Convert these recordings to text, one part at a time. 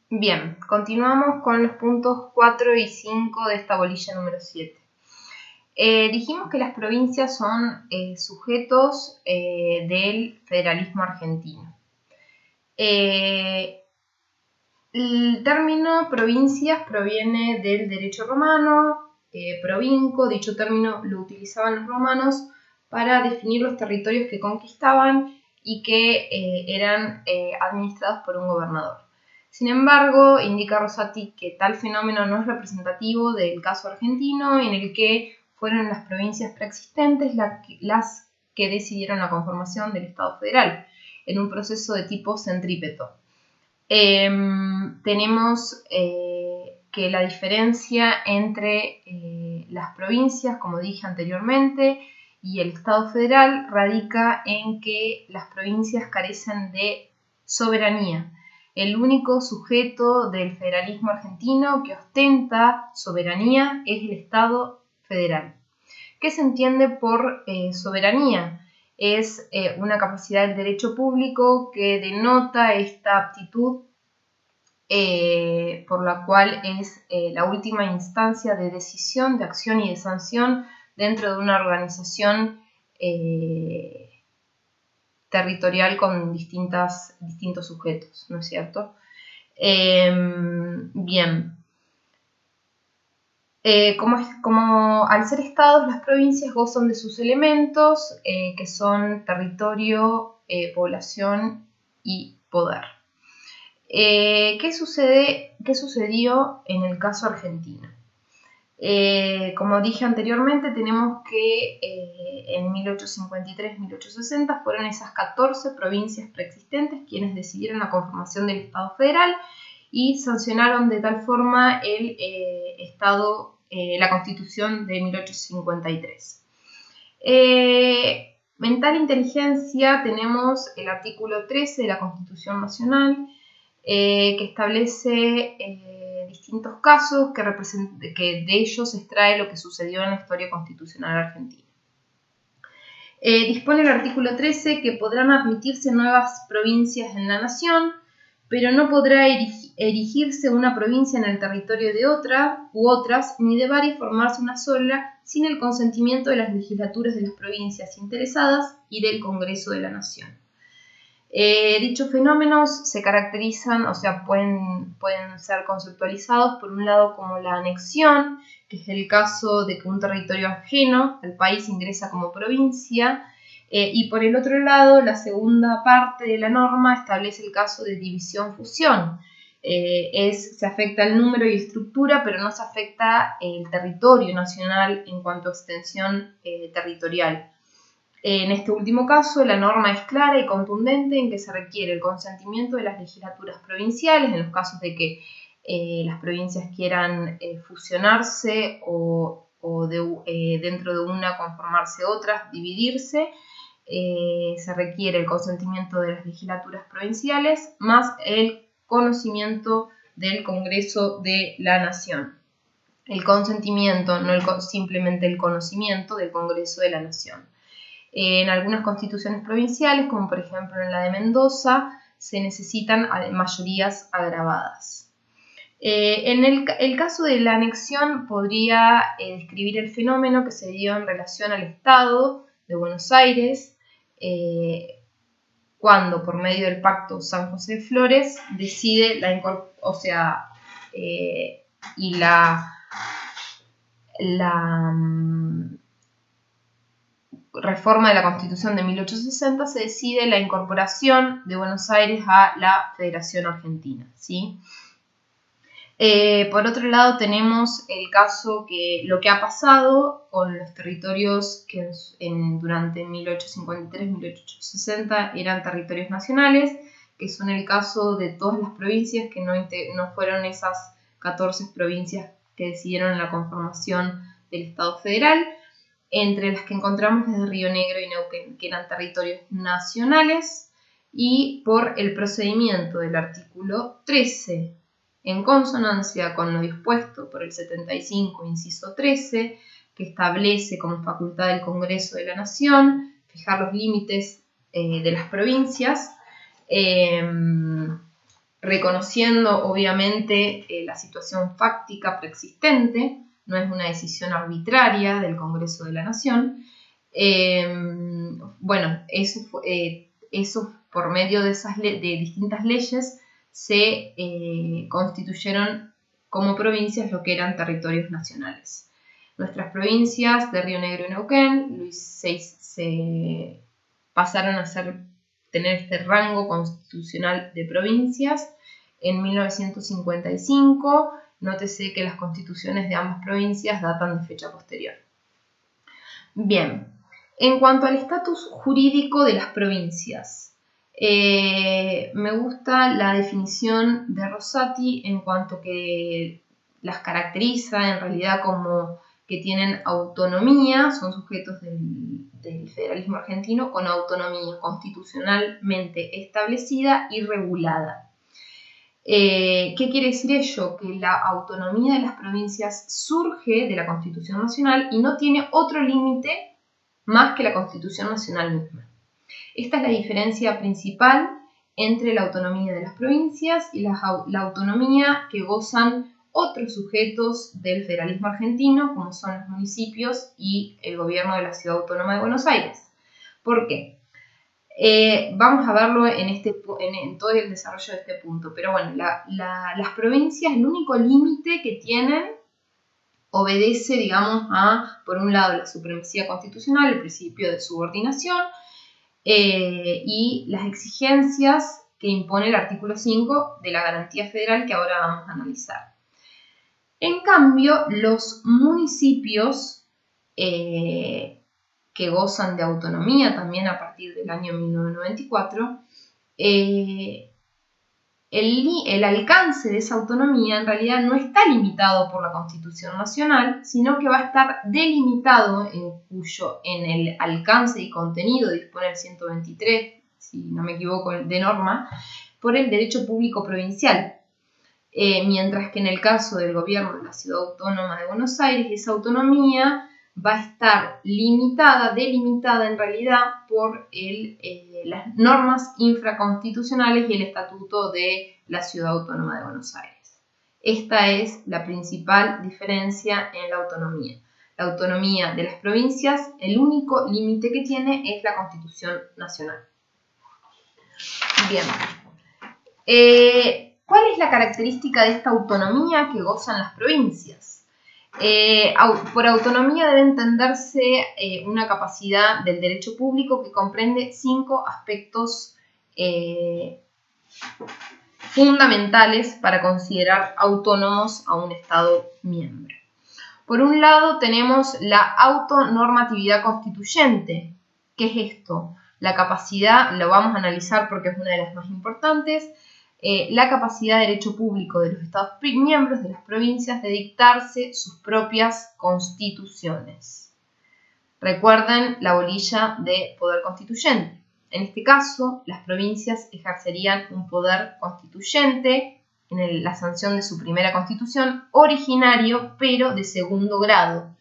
Bien, continuamos con los puntos 4 y 5 de esta bolilla número 7. Dijimos que las provincias son sujetos del federalismo argentino. El término provincias proviene del derecho romano, provinco. Dicho término lo utilizaban los romanos para definir los territorios que conquistaban y que eran administrados por un gobernador. Sin embargo, indica Rosati que tal fenómeno no es representativo del caso argentino, en el que fueron las provincias preexistentes las que decidieron la conformación del Estado federal, en un proceso de tipo centrípeto. Tenemos que la diferencia entre las provincias, como dije anteriormente, y el Estado federal radica en que las provincias carecen de soberanía. El único sujeto del federalismo argentino que ostenta soberanía es el Estado federal. ¿Qué se entiende por soberanía? Es una capacidad del derecho público que denota esta aptitud por la cual es la última instancia de decisión, de acción y de sanción dentro de una organización territorial con distintos sujetos, ¿no es cierto? Bien. Como al ser estados, las provincias gozan de sus elementos, que son territorio, población y poder. ¿Qué sucedió en el caso argentino? Como dije anteriormente, tenemos que en 1853-1860 fueron esas 14 provincias preexistentes quienes decidieron la conformación del Estado federal y sancionaron de tal forma la Constitución de 1853. En tal inteligencia tenemos el artículo 13 de la Constitución Nacional, que establece distintos casos que de ellos se extrae lo que sucedió en la historia constitucional argentina. Dispone el artículo 13 que podrán admitirse nuevas provincias en la nación, pero no podrá erigirse una provincia en el territorio de otra u otras, ni de varias formarse una sola, sin el consentimiento de las legislaturas de las provincias interesadas y del Congreso de la Nación. Dichos fenómenos se caracterizan, o sea, pueden ser conceptualizados por un lado como la anexión, que es el caso de que un territorio ajeno al país ingresa como provincia, y por el otro lado, la segunda parte de la norma establece el caso de división-fusión. Se afecta el número y estructura, pero no se afecta el territorio nacional en cuanto a extensión territorial. En este último caso, la norma es clara y contundente en que se requiere el consentimiento de las legislaturas provinciales en los casos de que las provincias quieran fusionarse o dentro de una conformarse otras, dividirse. Se requiere el consentimiento de las legislaturas provinciales más el conocimiento del Congreso de la Nación. El consentimiento, no simplemente el conocimiento del Congreso de la Nación. En algunas constituciones provinciales, como por ejemplo en la de Mendoza, se necesitan mayorías agravadas. En el caso de la anexión podría describir el fenómeno que se dio en relación al Estado de Buenos Aires, cuando por medio del Pacto San José de Flores decide reforma de la Constitución de 1860 se decide la incorporación de Buenos Aires a la Federación Argentina, ¿sí? Por otro lado tenemos el caso lo que ha pasado con los territorios que durante 1853-1860 eran territorios nacionales, que son el caso de todas las provincias que no fueron esas 14 provincias que decidieron la conformación del Estado federal, entre las que encontramos desde Río Negro y Neuquén, que eran territorios nacionales, y por el procedimiento del artículo 13, en consonancia con lo dispuesto por el 75, inciso 13, que establece como facultad del Congreso de la Nación fijar los límites de las provincias, reconociendo obviamente la situación fáctica preexistente, no es una decisión arbitraria del Congreso de la Nación. Bueno, eso por medio de distintas leyes se constituyeron como provincias lo que eran territorios nacionales. Nuestras provincias de Río Negro y Neuquén se pasaron a tener este rango constitucional de provincias en 1955. Nótese que las constituciones de ambas provincias datan de fecha posterior. Bien, en cuanto al estatus jurídico de las provincias, me gusta la definición de Rosati en cuanto que las caracteriza en realidad como que tienen autonomía, son sujetos del federalismo argentino con autonomía constitucionalmente establecida y regulada. ¿Qué quiere decir ello? Que la autonomía de las provincias surge de la Constitución Nacional y no tiene otro límite más que la Constitución Nacional misma. Esta es la diferencia principal entre la autonomía de las provincias y la autonomía que gozan otros sujetos del federalismo argentino, como son los municipios y el gobierno de la Ciudad Autónoma de Buenos Aires. ¿Por qué? Vamos a verlo en todo el desarrollo de este punto, pero bueno, las provincias, el único límite que tienen obedece, digamos, a, por un lado, la supremacía constitucional, el principio de subordinación y las exigencias que impone el artículo 5 de la garantía federal que ahora vamos a analizar. En cambio, los municipios que gozan de autonomía también a partir del año 1994, el alcance de esa autonomía en realidad no está limitado por la Constitución Nacional, sino que va a estar delimitado en el alcance y contenido dispone el 123, si no me equivoco, de norma, por el derecho público provincial. Mientras que en el caso del gobierno de la Ciudad Autónoma de Buenos Aires, esa autonomía va a estar delimitada en realidad por las normas infraconstitucionales y el Estatuto de la Ciudad Autónoma de Buenos Aires. Esta es la principal diferencia en la autonomía. La autonomía de las provincias, el único límite que tiene es la Constitución Nacional. Bien. ¿Cuál es la característica de esta autonomía que gozan las provincias? Por autonomía debe entenderse una capacidad del derecho público que comprende 5 aspectos fundamentales para considerar autónomos a un Estado miembro. Por un lado tenemos la autonormatividad constituyente. ¿Qué es esto? La capacidad, lo vamos a analizar porque es una de las más importantes, la capacidad de derecho público de los Estados miembros de las provincias de dictarse sus propias constituciones. Recuerden la bolilla de poder constituyente. En este caso, las provincias ejercerían un poder constituyente en la sanción de su primera constitución, originario pero de segundo grado.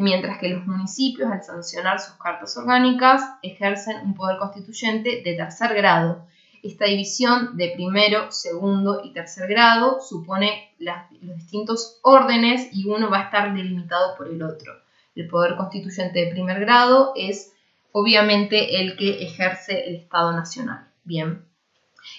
Mientras que los municipios, al sancionar sus cartas orgánicas, ejercen un poder constituyente de tercer grado. Esta división de primero, segundo y tercer grado supone los distintos órdenes y uno va a estar delimitado por el otro. El poder constituyente de primer grado es obviamente el que ejerce el Estado Nacional. Bien.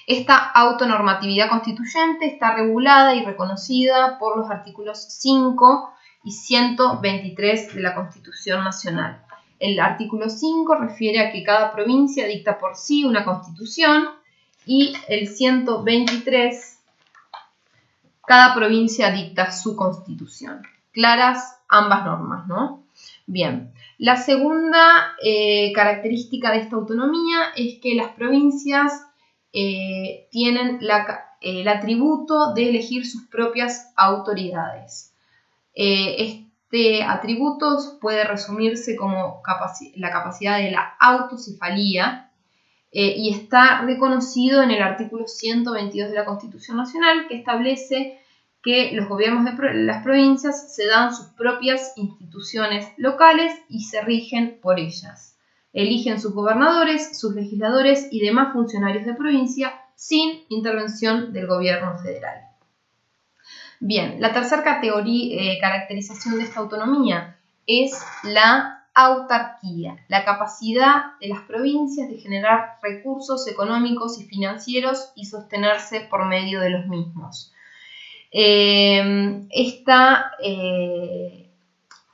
Esta autonormatividad constituyente está regulada y reconocida por los artículos 5 y 123 de la Constitución Nacional. El artículo 5 refiere a que cada provincia dicta por sí una constitución y el 123, cada provincia dicta su constitución. Claras ambas normas, ¿no? Bien, la segunda característica de esta autonomía es que las provincias tienen el atributo de elegir sus propias autoridades. Este atributo puede resumirse como la capacidad de la autocefalía y está reconocido en el artículo 122 de la Constitución Nacional, que establece que los gobiernos de las provincias se dan sus propias instituciones locales y se rigen por ellas. Eligen sus gobernadores, sus legisladores y demás funcionarios de provincia sin intervención del gobierno federal. Bien, la tercera caracterización de esta autonomía es la autarquía, la capacidad de las provincias de generar recursos económicos y financieros y sostenerse por medio de los mismos. Esta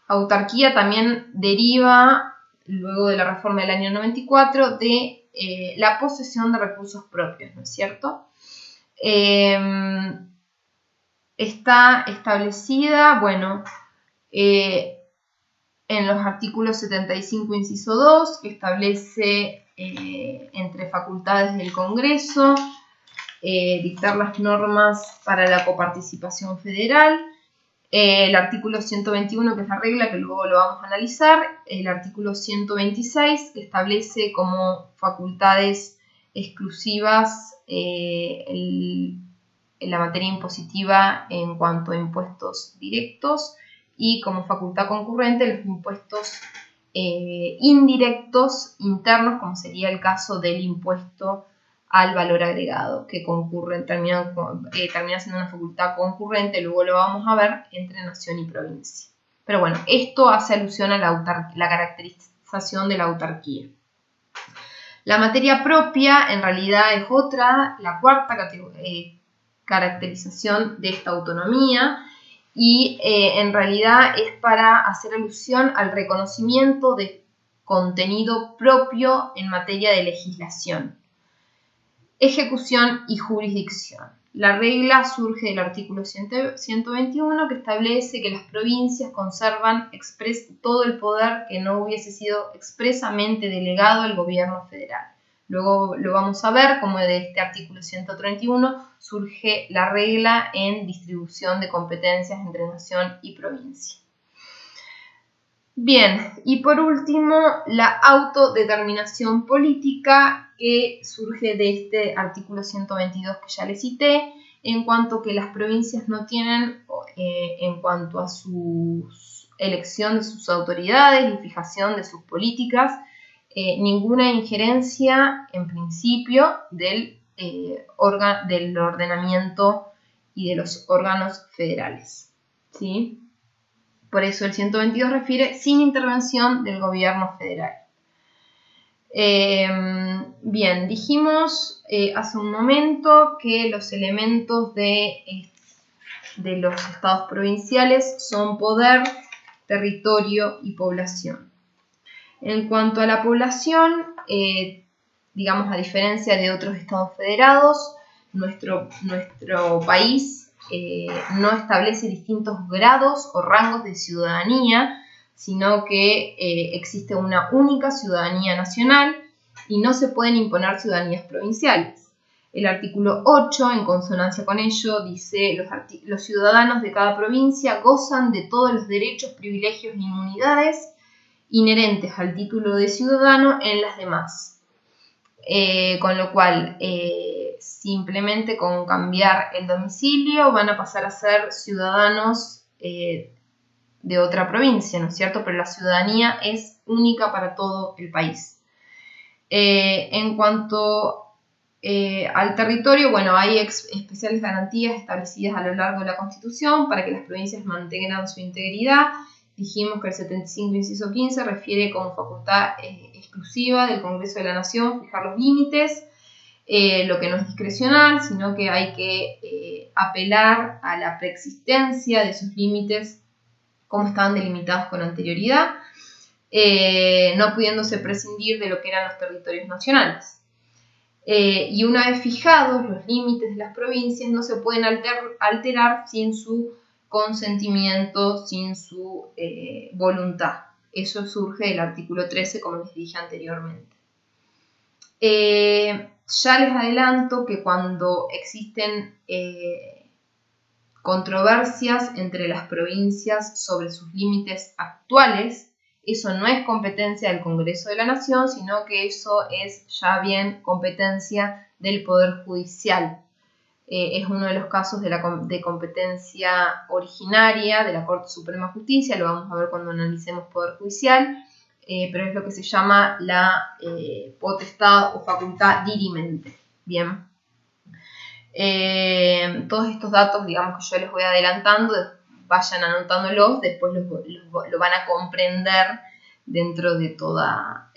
autarquía también deriva, luego de la reforma del año 94, de la posesión de recursos propios, ¿no es cierto? Está establecida, en los artículos 75, inciso 2, que establece entre facultades del Congreso dictar las normas para la coparticipación federal. El artículo 121, que es la regla, que luego lo vamos a analizar. El artículo 126, que establece como facultades exclusivas en la materia impositiva en cuanto a impuestos directos y como facultad concurrente los impuestos indirectos internos, como sería el caso del impuesto al valor agregado, que termina siendo una facultad concurrente, luego lo vamos a ver, entre nación y provincia. Pero bueno, esto hace alusión a la caracterización de la autarquía. La materia propia en realidad es la cuarta caracterización de esta autonomía, y en realidad es para hacer alusión al reconocimiento de contenido propio en materia de legislación, ejecución y jurisdicción. La regla surge del artículo 121, que establece que las provincias conservan todo el poder que no hubiese sido expresamente delegado al gobierno federal. Luego lo vamos a ver como de este artículo 131 surge la regla en distribución de competencias entre nación y provincia. Bien, y por último, la autodeterminación política, que surge de este artículo 122 que ya les cité, en cuanto que las provincias no tienen, en cuanto a su elección de sus autoridades y fijación de sus políticas, ninguna injerencia en principio del ordenamiento y de los órganos federales, ¿sí? Por eso el 122 refiere sin intervención del gobierno federal. Bien, dijimos hace un momento que los elementos de los estados provinciales son poder, territorio y población. En cuanto a la población, digamos, a diferencia de otros estados federados, nuestro país no establece distintos grados o rangos de ciudadanía, sino que existe una única ciudadanía nacional y no se pueden imponer ciudadanías provinciales. El artículo 8, en consonancia con ello, dice: los ciudadanos de cada provincia gozan de todos los derechos, privilegios e inmunidades inherentes al título de ciudadano en las demás. Con lo cual, simplemente con cambiar el domicilio van a pasar a ser ciudadanos de otra provincia, ¿no es cierto? Pero la ciudadanía es única para todo el país. En cuanto al territorio, hay especiales garantías establecidas a lo largo de la Constitución para que las provincias mantengan su integridad. Dijimos que el 75, inciso 15, refiere como facultad exclusiva del Congreso de la Nación fijar los límites, lo que no es discrecional, sino que hay que apelar a la preexistencia de esos límites como estaban delimitados con anterioridad, no pudiéndose prescindir de lo que eran los territorios nacionales. Y una vez fijados los límites de las provincias, no se pueden alterar sin su consentimiento, sin su voluntad. Eso surge del artículo 13, como les dije anteriormente. Ya les adelanto que cuando existen controversias entre las provincias sobre sus límites actuales, eso no es competencia del Congreso de la Nación, sino que eso es ya bien competencia del Poder Judicial. Es uno de los casos de competencia originaria de la Corte Suprema de Justicia, lo vamos a ver cuando analicemos Poder Judicial. pero es lo que se llama la potestad o facultad dirimente. Bien. Todos estos datos, digamos que yo les voy adelantando, vayan anotándolos, después lo van a comprender dentro de toda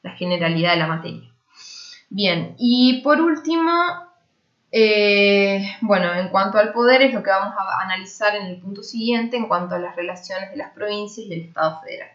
la generalidad de la materia. Bien, y por último, bueno, en cuanto al poder es lo que vamos a analizar en el punto siguiente en cuanto a las relaciones de las provincias y el Estado federal.